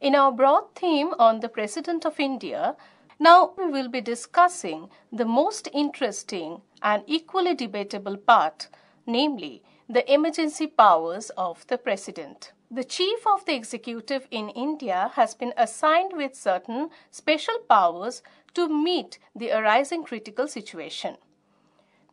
In our broad theme on the President of India, now we will be discussing the most interesting and equally debatable part, namely the emergency powers of the President. The Chief of the Executive in India has been assigned with certain special powers to meet the arising critical situation.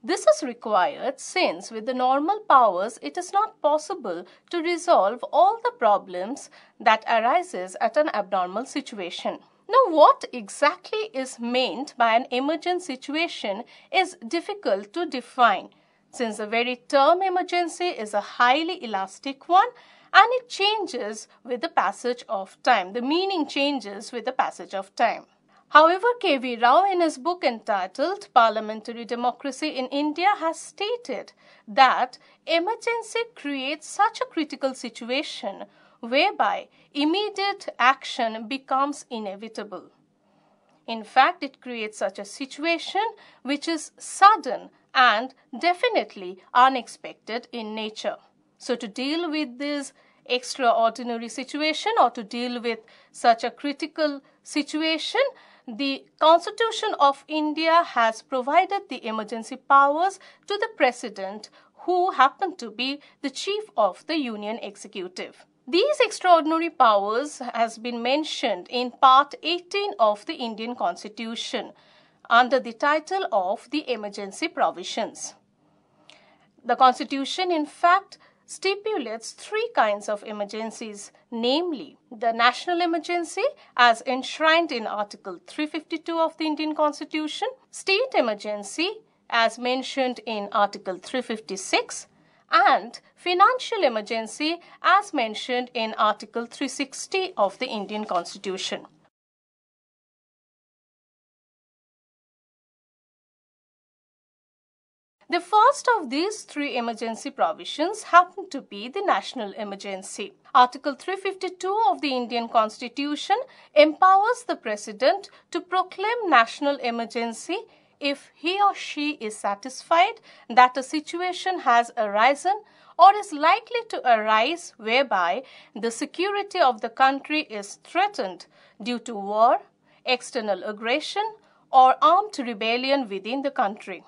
This is required since with the normal powers it is not possible to resolve all the problems that arises at an abnormal situation. Now, what exactly is meant by an emergent situation is difficult to define, since the very term emergency is a highly elastic one and it changes with the passage of time. The meaning changes with the passage of time. However, K.V. Rao in his book entitled Parliamentary Democracy in India has stated that emergency creates such a critical situation whereby immediate action becomes inevitable. In fact, it creates such a situation which is sudden and definitely unexpected in nature. So, to deal with this extraordinary situation or to deal with such a critical situation, the Constitution of India has provided the emergency powers to the President, who happened to be the Chief of the Union Executive. These extraordinary powers has been mentioned in Part 18 of the Indian Constitution under the title of the Emergency Provisions. The Constitution, in fact, stipulates three kinds of emergencies, namely the national emergency as enshrined in Article 352 of the Indian Constitution, state emergency as mentioned in Article 356, and financial emergency as mentioned in Article 360 of the Indian Constitution. The first of these three emergency provisions happened to be the national emergency. Article 352 of the Indian Constitution empowers the President to proclaim national emergency if he or she is satisfied that a situation has arisen or is likely to arise whereby the security of the country is threatened due to war, external aggression, or armed rebellion within the country.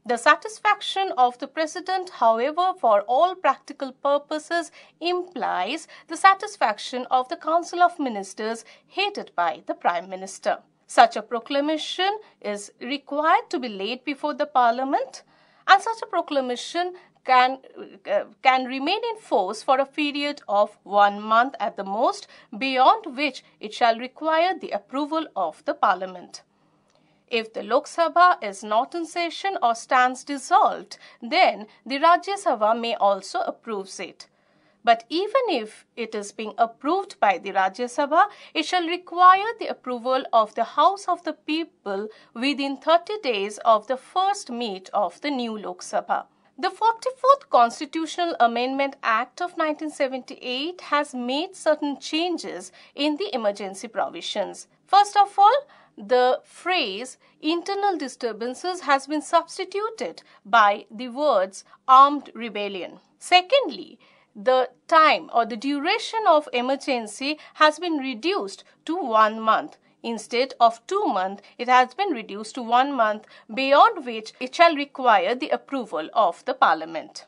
The satisfaction of the President, however, for all practical purposes implies the satisfaction of the Council of Ministers headed by the Prime Minister. Such a proclamation is required to be laid before the Parliament, and such a proclamation can remain in force for a period of 1 month at the most, beyond which it shall require the approval of the Parliament. If the Lok Sabha is not in session or stands dissolved, then the Rajya Sabha may also approve it. But even if it is being approved by the Rajya Sabha, it shall require the approval of the House of the People within 30 days of the first meet of the new Lok Sabha. The 44th Constitutional Amendment Act of 1978 has made certain changes in the emergency provisions. First of all, the phrase internal disturbances has been substituted by the words armed rebellion. Secondly, the time or the duration of emergency has been reduced to 1 month. Instead of 2 months, it has been reduced to 1 month, beyond which it shall require the approval of the Parliament.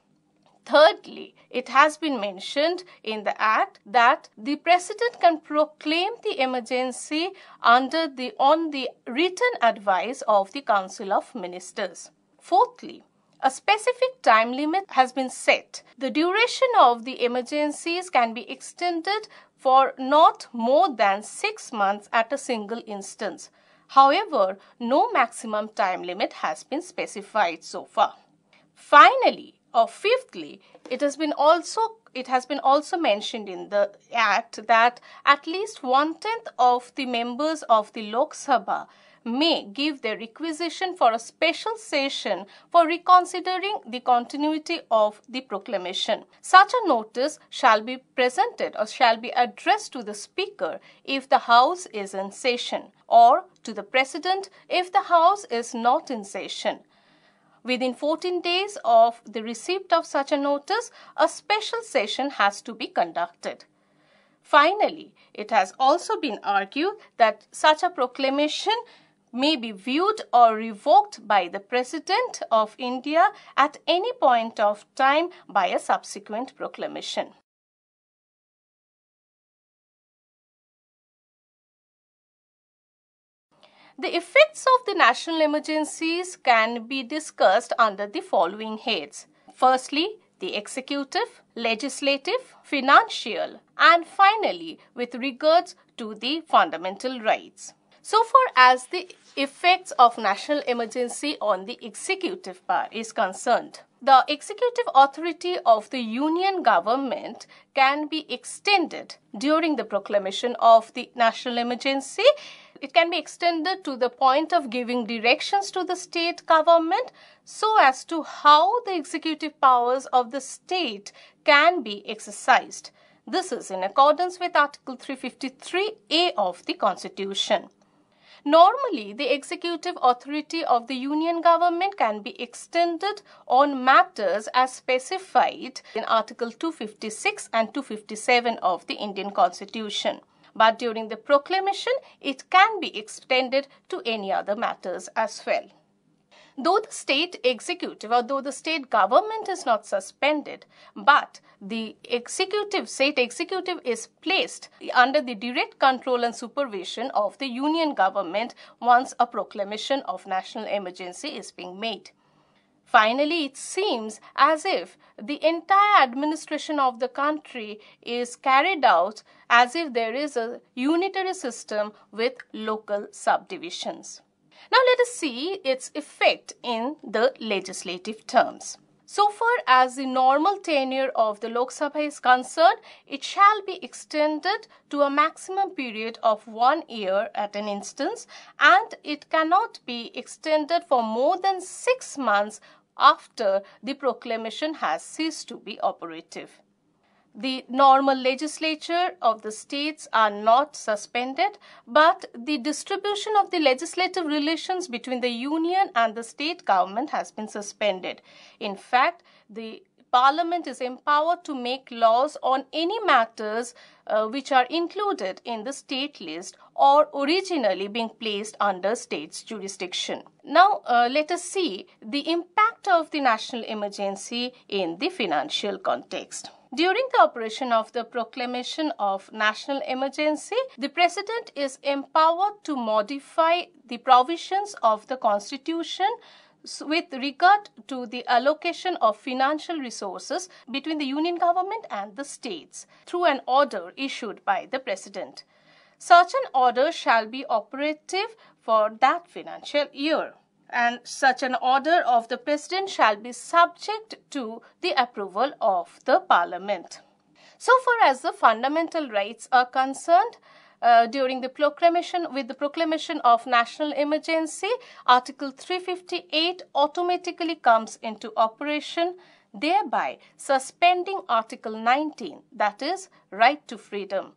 Thirdly, it has been mentioned in the Act that the President can proclaim the emergency on the written advice of the Council of Ministers. Fourthly, a specific time limit has been set. The duration of the emergencies can be extended for not more than 6 months at a single instance. However, no maximum time limit has been specified so far. Finally, or fifthly, it has been also mentioned in the Act that at least 1/10 of the members of the Lok Sabha may give their requisition for a special session for reconsidering the continuity of the proclamation. Such a notice shall be presented or shall be addressed to the Speaker if the House is in session, or to the President if the House is not in session. Within 14 days of the receipt of such a notice, a special session has to be conducted. Finally, it has also been argued that such a proclamation may be viewed or revoked by the President of India at any point of time by a subsequent proclamation. The effects of the national emergencies can be discussed under the following heads. Firstly, the executive, legislative, financial, and finally, with regards to the fundamental rights. So far as the effects of national emergency on the executive power is concerned, the executive authority of the union government can be extended during the proclamation of the national emergency. It can be extended to the point of giving directions to the state government so as to how the executive powers of the state can be exercised. This is in accordance with Article 353A of the Constitution. Normally, the executive authority of the union government can be extended on matters as specified in Article 256 and 257 of the Indian Constitution. But during the proclamation, it can be extended to any other matters as well. Though the state executive or though the state government is not suspended, but the state executive is placed under the direct control and supervision of the union government once a proclamation of national emergency is being made. Finally, it seems as if the entire administration of the country is carried out as if there is a unitary system with local subdivisions. Now let us see its effect in the legislative terms. So far as the normal tenure of the Lok Sabha is concerned, it shall be extended to a maximum period of 1 year at an instance, and it cannot be extended for more than 6 months after the proclamation has ceased to be operative. The normal legislature of the states are not suspended, but the distribution of the legislative relations between the union and the state government has been suspended. In fact, the Parliament is empowered to make laws on any matters which are included in the state list or originally being placed under state's jurisdiction. Now, let us see the impact of the national emergency in the financial context. During the operation of the proclamation of national emergency, the President is empowered to modify the provisions of the Constitution with regard to the allocation of financial resources between the union government and the states through an order issued by the President. Such an order shall be operative for that financial year, and such an order of the President shall be subject to the approval of the Parliament. So far as the fundamental rights are concerned, during the proclamation of national emergency, Article 358 automatically comes into operation, thereby suspending Article 19, that is, right to freedom.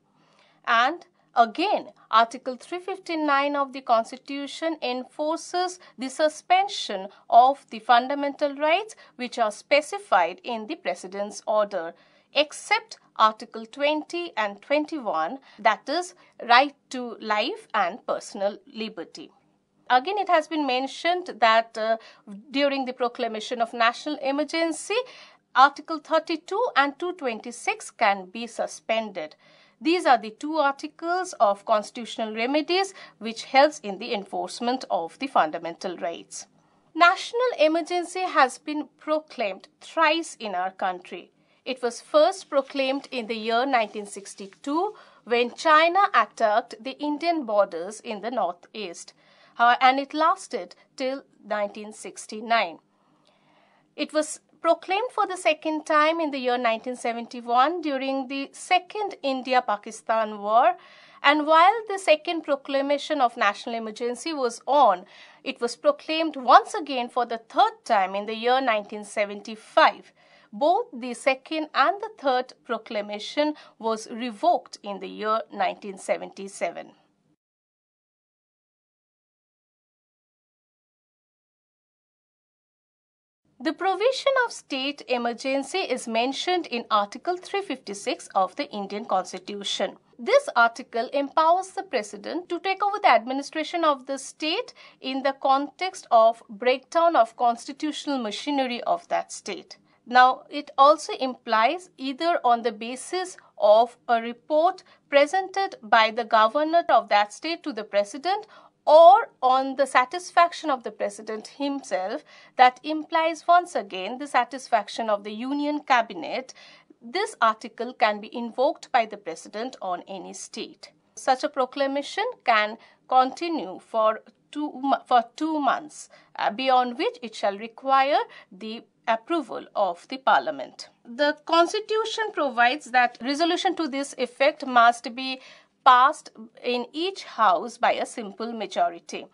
And again, Article 359 of the Constitution enforces the suspension of the fundamental rights which are specified in the President's order, except Article 20 and 21, that is, right to life and personal liberty. Again, it has been mentioned that during the proclamation of national emergency, Article 32 and 226 can be suspended. These are the two articles of constitutional remedies which helps in the enforcement of the fundamental rights. National emergency has been proclaimed thrice in our country. It was first proclaimed in the year 1962 when China attacked the Indian borders in the northeast, and it lasted till 1969. It was proclaimed for the second time in the year 1971 during the Second India-Pakistan War, and while the second proclamation of national emergency was on, it was proclaimed once again for the third time in the year 1975. Both the second and the third proclamation was revoked in the year 1977. The provision of state emergency is mentioned in Article 356 of the Indian Constitution. This article empowers the President to take over the administration of the state in the context of breakdown of constitutional machinery of that state. Now, it also implies either on the basis of a report presented by the governor of that state to the President or on the satisfaction of the President himself. That implies once again the satisfaction of the Union Cabinet. This article can be invoked by the President on any state. Such a proclamation can continue for 2 months, beyond which it shall require the approval of the Parliament. The Constitution provides that resolution to this effect must be passed in each house by a simple majority.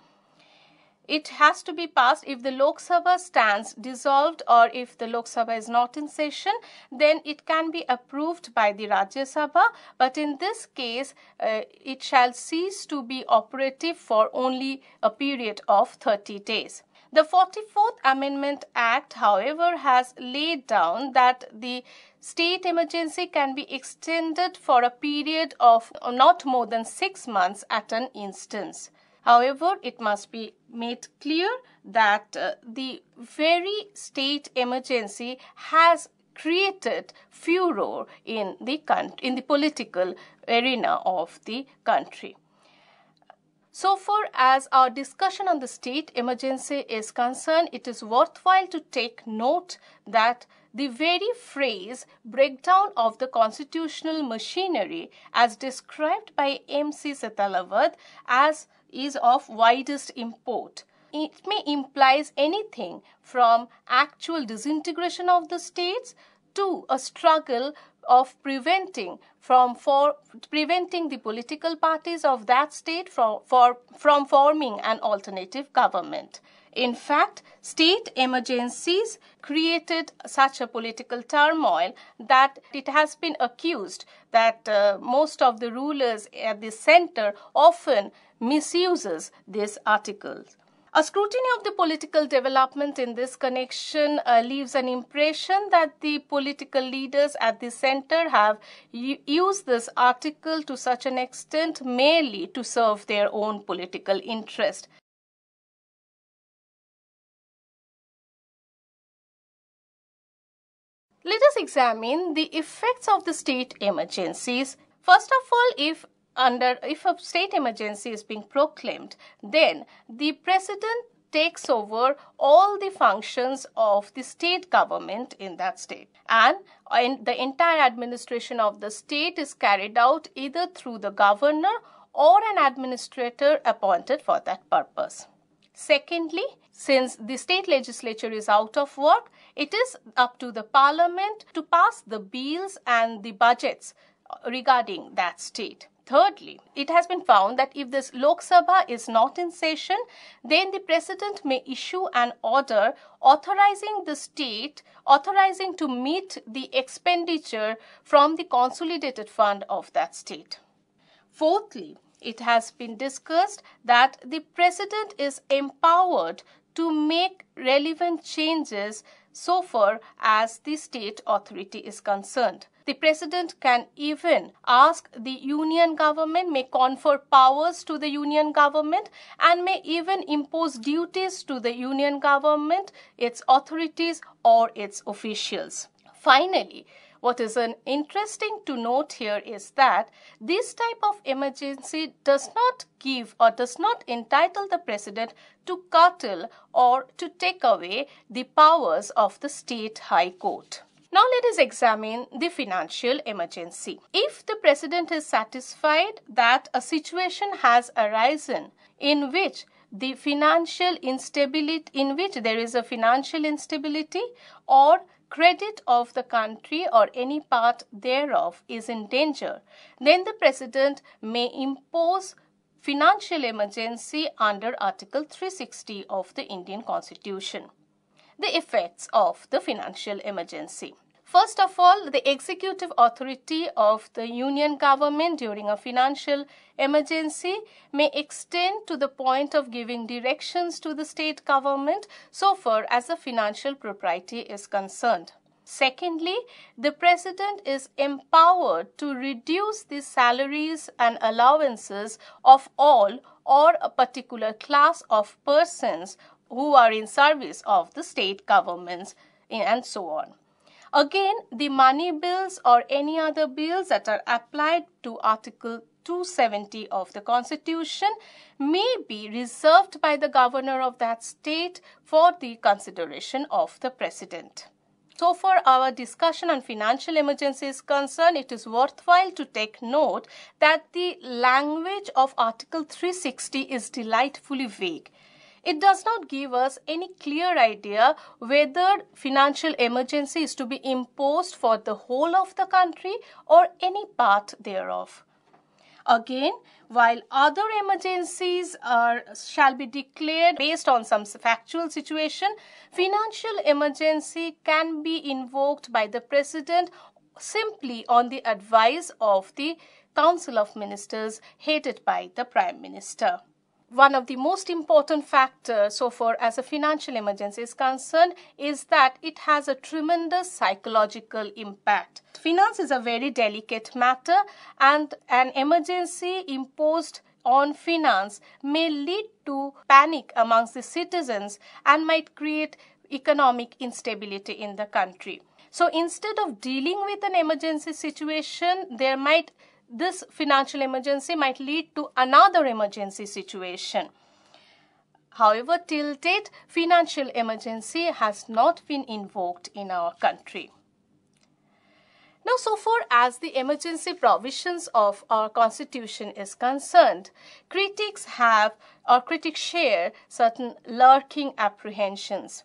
It has to be passed if the Lok Sabha stands dissolved, or if the Lok Sabha is not in session, then it can be approved by the Rajya Sabha, but in this case it shall cease to be operative for only a period of 30 days. The 44th Amendment Act, however, has laid down that the state emergency can be extended for a period of not more than 6 months at an instance. However, it must be made clear that the very state emergency has created furor in the political arena of the country. So far as our discussion on the state emergency is concerned, it is worthwhile to take note that the very phrase breakdown of the constitutional machinery as described by M.C. Setalavad as is of widest import. It may implies anything from actual disintegration of the states to a struggle of preventing the political parties of that state from forming an alternative government. In fact, state emergencies created such a political turmoil that it has been accused that most of the rulers at the center often misuses these articles. A scrutiny of the political development in this connection leaves an impression that the political leaders at the center have used this article to such an extent merely to serve their own political interest. Let us examine the effects of the state emergencies. First of all, if a state emergency is being proclaimed, then the President takes over all the functions of the state government in that state, and the entire administration of the state is carried out either through the governor or an administrator appointed for that purpose. Secondly, since the state legislature is out of work, it is up to the Parliament to pass the bills and the budgets regarding that state. Thirdly, it has been found that if this Lok Sabha is not in session, then the President may issue an order authorizing the state, to meet the expenditure from the consolidated fund of that state. Fourthly, it has been discussed that the President is empowered to make relevant changes so far as the state authority is concerned. The President can even ask the Union government, may confer powers to the Union government, and may even impose duties to the Union government, its authorities or its officials. Finally, what is interesting to note here is that this type of emergency does not give or does not entitle the President to curtail or to take away the powers of the State High Court. Now let us examine the financial emergency. If the President is satisfied that a situation has arisen in which there is a financial instability or credit of the country or any part thereof is in danger, then the President may impose financial emergency under Article 360 of the Indian Constitution. The effects of the financial emergency. First of all, the executive authority of the union government during a financial emergency may extend to the point of giving directions to the state government so far as the financial propriety is concerned. Secondly, the President is empowered to reduce the salaries and allowances of all or a particular class of persons who are in service of the state governments and so on. Again, the money bills or any other bills that are applied to Article 270 of the Constitution may be reserved by the governor of that state for the consideration of the President. So far our discussion on financial emergency is concerned, it is worthwhile to take note that the language of Article 360 is delightfully vague. It does not give us any clear idea whether financial emergency is to be imposed for the whole of the country or any part thereof. Again, while other emergencies shall be declared based on some factual situation, financial emergency can be invoked by the President simply on the advice of the Council of Ministers headed by the Prime Minister. One of the most important factors so far as a financial emergency is concerned is that it has a tremendous psychological impact. Finance is a very delicate matter, and an emergency imposed on finance may lead to panic amongst the citizens and might create economic instability in the country. So instead of dealing with an emergency situation, this financial emergency might lead to another emergency situation. However, till date, financial emergency has not been invoked in our country. Now, so far as the emergency provisions of our Constitution is concerned, critics share certain lurking apprehensions.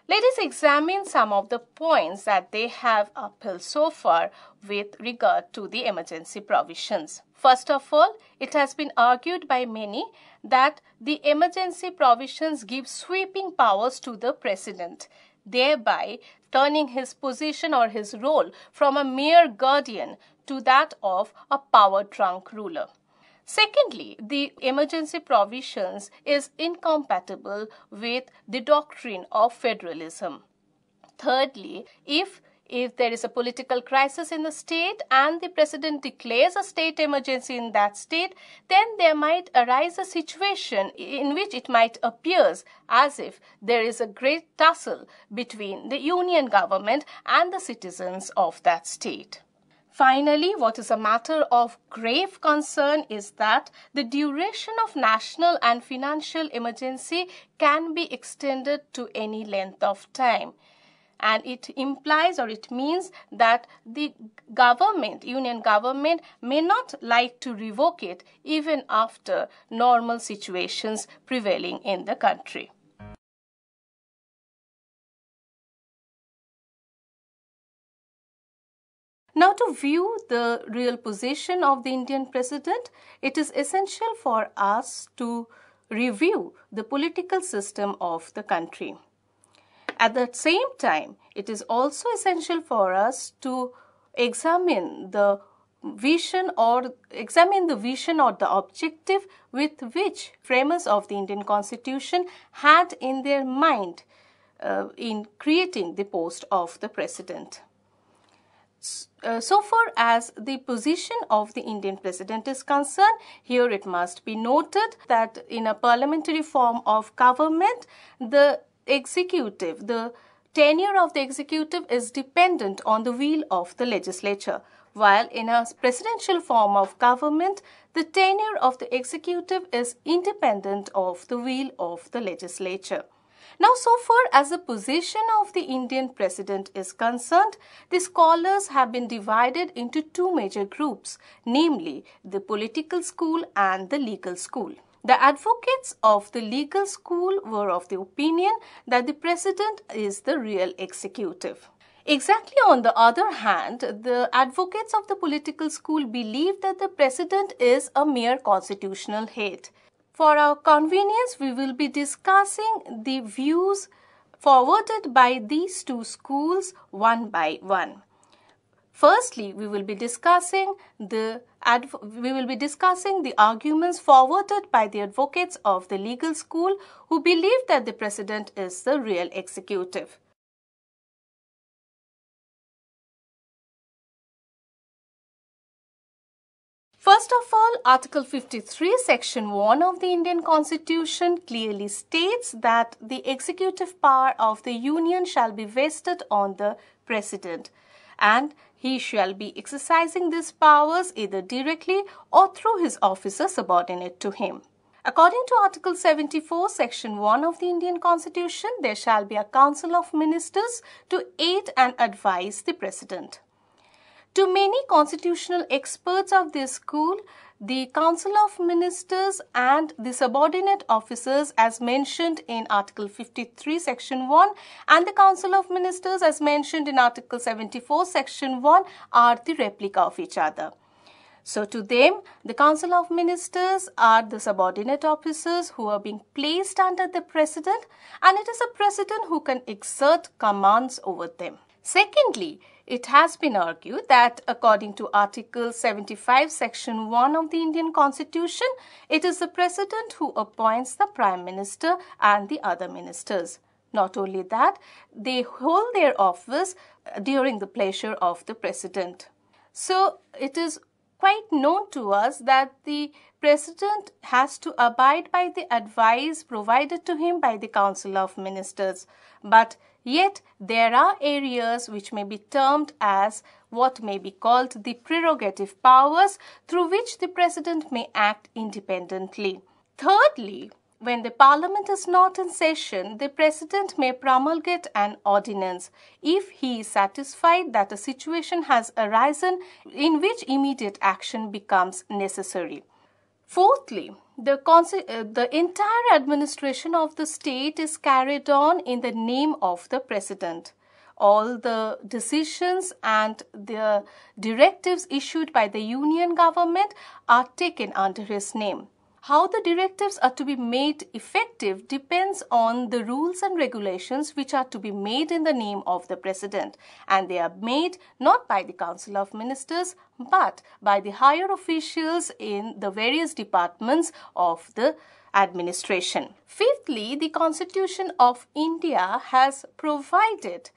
Let us examine some of the points that they have upheld so far with regard to the emergency provisions. First of all, it has been argued by many that the emergency provisions give sweeping powers to the President, thereby turning his position or his role from a mere guardian to that of a power-drunk ruler. Secondly, the emergency provisions is incompatible with the doctrine of federalism. Thirdly, if there is a political crisis in the state and the President declares a state emergency in that state, then there might arise a situation in which it might appear as if there is a great tussle between the union government and the citizens of that state. Finally, what is a matter of grave concern is that the duration of national and financial emergency can be extended to any length of time. And it implies or it means that the union government may not like to revoke it even after normal situations prevailing in the country. Now, to view the real position of the Indian President, it is essential for us to review the political system of the country. At the same time, it is also essential for us to examine the vision or the objective with which framers of the Indian Constitution had in their mind in creating the post of the President. So far as the position of the Indian President is concerned, here it must be noted that in a parliamentary form of government, the tenure of the executive is dependent on the will of the legislature, while in a presidential form of government, the tenure of the executive is independent of the will of the legislature. Now, so far as the position of the Indian President is concerned, the scholars have been divided into two major groups, namely the political school and the legal school. The advocates of the legal school were of the opinion that the President is the real executive. Exactly on the other hand, the advocates of the political school believe that the President is a mere constitutional head. For our convenience, we will be discussing the views forwarded by these two schools one by one. Firstly, we will be discussing the arguments forwarded by the advocates of the legal school who believe that the President is the real executive. First of all, Article 53, Section 1 of the Indian Constitution clearly states that the executive power of the Union shall be vested on the President, and he shall be exercising these powers either directly or through his officers subordinate to him. According to Article 74, Section 1 of the Indian Constitution, there shall be a Council of Ministers to aid and advise the President. To many constitutional experts of this school, the Council of Ministers and the subordinate officers as mentioned in Article 53, Section 1 and the Council of Ministers as mentioned in Article 74, Section 1 are the replica of each other. So to them, the Council of Ministers are the subordinate officers who are being placed under the President, and it is a President who can exert commands over them. Secondly, it has been argued that according to Article 75, Section 1 of the Indian Constitution, it is the President who appoints the Prime Minister and the other ministers. Not only that, they hold their office during the pleasure of the President. So it is quite known to us that the President has to abide by the advice provided to him by the Council of Ministers. But yet, there are areas which may be termed as what may be called the prerogative powers through which the President may act independently. Thirdly, when the Parliament is not in session, the President may promulgate an ordinance if he is satisfied that a situation has arisen in which immediate action becomes necessary. Fourthly, the entire administration of the state is carried on in the name of the President. All the decisions and the directives issued by the Union government are taken under his name. How the directives are to be made effective depends on the rules and regulations which are to be made in the name of the President, and they are made not by the Council of Ministers but by the higher officials in the various departments of the administration. Fifthly, the Constitution of India has provided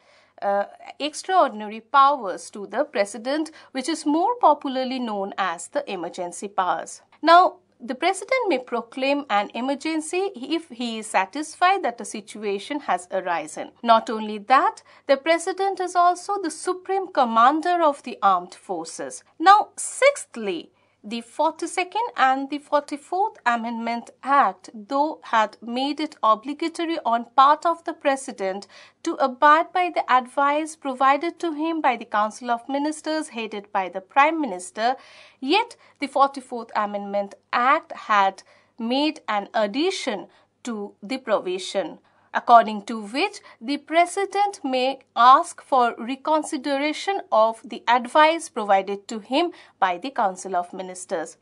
extraordinary powers to the President, which is more popularly known as the emergency powers. Now, the President may proclaim an emergency if he is satisfied that a situation has arisen. Not only that, the President is also the supreme commander of the armed forces. Now, sixthly, the 42nd and the 44th Amendment Act, though had made it obligatory on part of the President to abide by the advice provided to him by the Council of Ministers headed by the Prime Minister, yet the 44th Amendment Act had made an addition to the provision, according to which the President may ask for reconsideration of the advice provided to him by the Council of Ministers.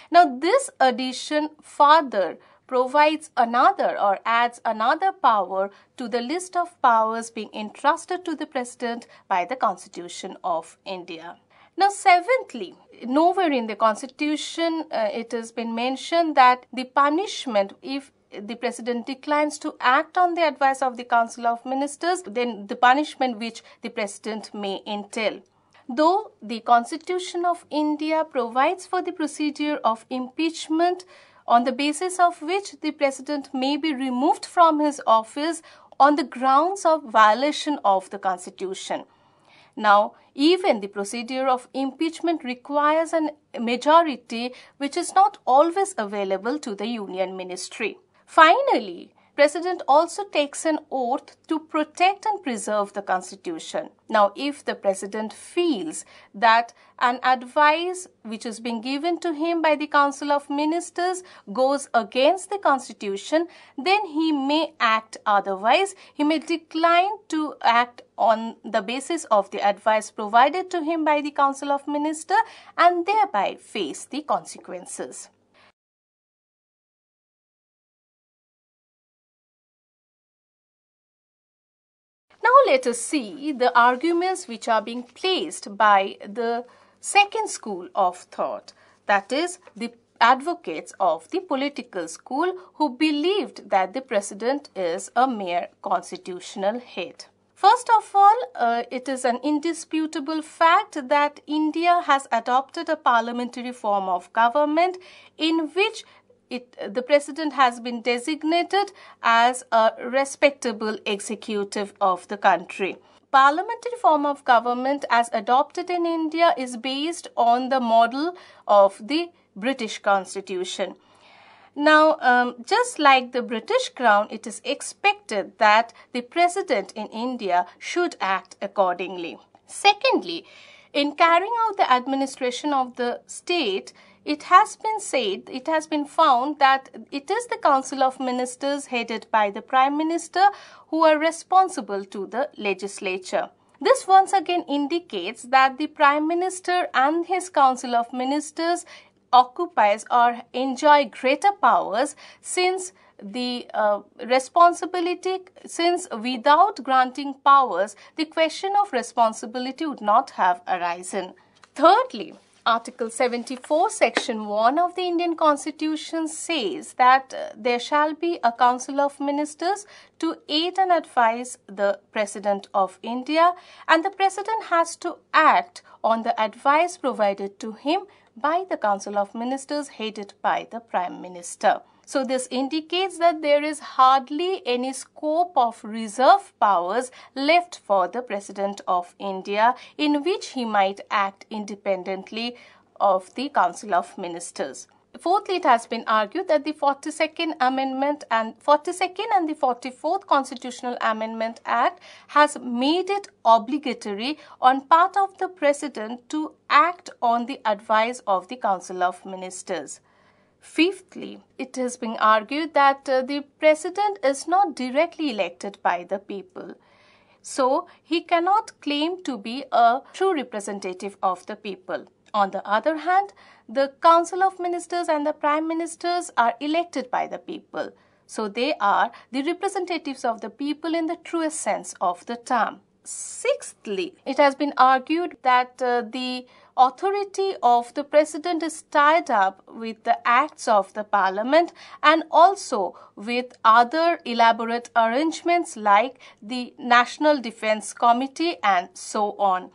Now, this addition further provides another or adds another power to the list of powers being entrusted to the President by the Constitution of India. Now, seventhly, nowhere in the Constitution it has been mentioned that the punishment, if the President declines to act on the advice of the Council of Ministers, then the punishment which the President may entail. Though the Constitution of India provides for the procedure of impeachment on the basis of which the President may be removed from his office on the grounds of violation of the Constitution. Now, even the procedure of impeachment requires a majority which is not always available to the Union Ministry. Finally, President also takes an oath to protect and preserve the Constitution. Now, if the President feels that an advice which is being given to him by the Council of Ministers goes against the Constitution, then he may act otherwise. He may decline to act on the basis of the advice provided to him by the Council of Ministers and thereby face the consequences. Now let us see the arguments which are being placed by the second school of thought, that is the advocates of the political school who believed that the president is a mere constitutional head. First of all, it is an indisputable fact that India has adopted a parliamentary form of government in which the president has been designated as a respectable executive of the country. Parliamentary form of government as adopted in India is based on the model of the British Constitution. Now, just like the British Crown, it is expected that the president in India should act accordingly. Secondly, in carrying out the administration of the state, it has been found that it is the Council of Ministers headed by the Prime Minister who are responsible to the legislature. This once again indicates that the Prime Minister and his Council of Ministers occupies or enjoy greater powers since without granting powers, the question of responsibility would not have arisen. Thirdly, Article 74, Section 1 of the Indian Constitution says that there shall be a Council of Ministers to aid and advise the President of India, and the President has to act on the advice provided to him by the Council of Ministers headed by the Prime Minister. So this indicates that there is hardly any scope of reserve powers left for the President of India in which he might act independently of the Council of Ministers. Fourthly, it has been argued that the 42nd Amendment and the 44th Constitutional Amendment Act has made it obligatory on part of the President to act on the advice of the Council of Ministers. Fifthly, it has been argued that the President is not directly elected by the people. So, he cannot claim to be a true representative of the people. On the other hand, the Council of Ministers and the Prime Ministers are elected by the people. So, they are the representatives of the people in the truest sense of the term. Sixthly, it has been argued that the authority of the President is tied up with the acts of the Parliament and also with other elaborate arrangements like the National Defence Committee and so on.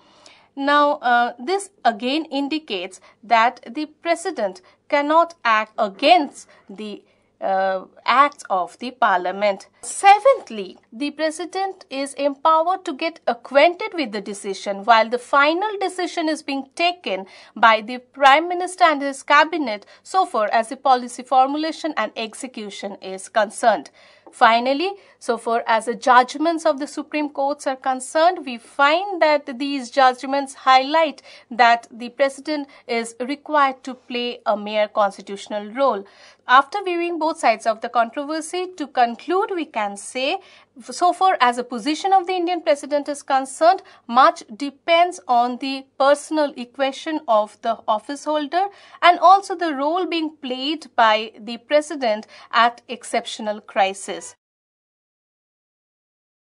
Now, this again indicates that the President cannot act against the acts of the Parliament. Seventhly, the President is empowered to get acquainted with the decision while the final decision is being taken by the Prime Minister and his cabinet so far as the policy formulation and execution is concerned. Finally, so far as the judgments of the Supreme Courts are concerned, we find that these judgments highlight that the President is required to play a mere constitutional role. After viewing both sides of the controversy, to conclude, we can say, so far as the position of the Indian President is concerned, much depends on the personal equation of the office holder and also the role being played by the President at exceptional crisis.